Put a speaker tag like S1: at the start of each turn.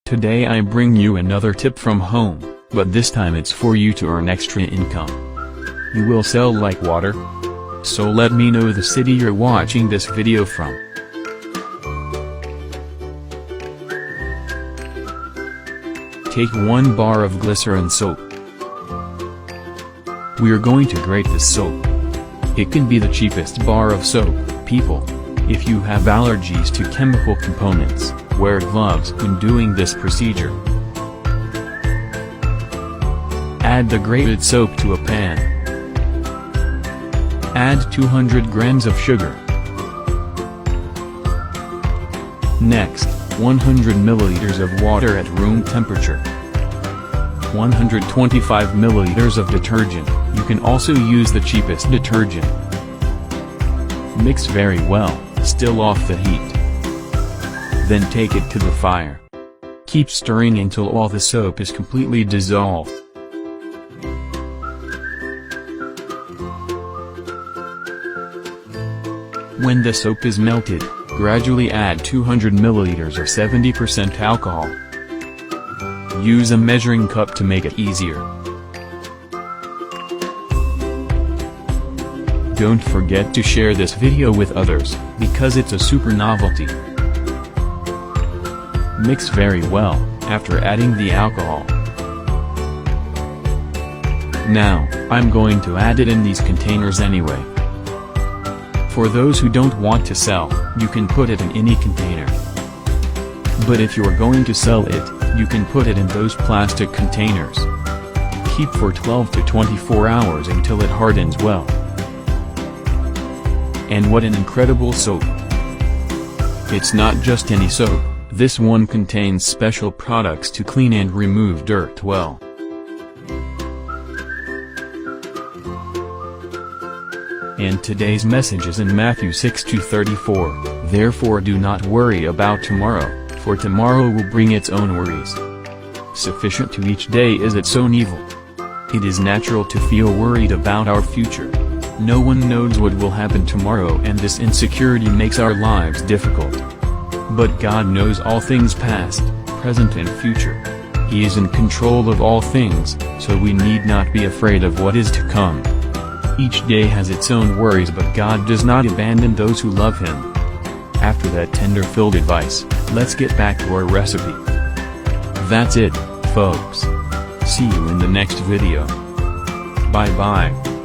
S1: Today I bring you another tip from home, but this time it's for you to earn extra income. You will sell like water? So let me know the city you're watching this video from. Take 1 bar of glycerin soap. We're going to grate this soap. It can be the cheapest bar of soap, people. If you have allergies to chemical components, wear gloves when doing this procedure. Add the grated soap to a pan. Add 200 grams of sugar. Next, 100 milliliters of water at room temperature. 125 milliliters of detergent. You can also use the cheapest detergent. Mix very well, still off the heat. Then take it to the fire. Keep stirring until all the soap is completely dissolved. When the soap is melted, gradually add 200 milliliters or 70% alcohol. Use a measuring cup to make it easier. Don't forget to share this video with others, because it's a super novelty. Mix very well, after adding the alcohol. Now, I'm going to add it in these containers anyway. For those who don't want to sell, you can put it in any container. But if you're going to sell it, you can put it in those plastic containers. Keep for 12 to 24 hours until it hardens well. And what an incredible soap! It's not just any soap, this one contains special products to clean and remove dirt well. And today's message is in Matthew 6:34, therefore do not worry about tomorrow, for tomorrow will bring its own worries. Sufficient to each day is its own evil. It is natural to feel worried about our future. No one knows what will happen tomorrow, and this insecurity makes our lives difficult. But God knows all things past, present and future. He is in control of all things, so we need not be afraid of what is to come. Each day has its own worries, but God does not abandon those who love Him. After that tender-filled advice, let's get back to our recipe. That's it, folks. See you in the next video. Bye bye.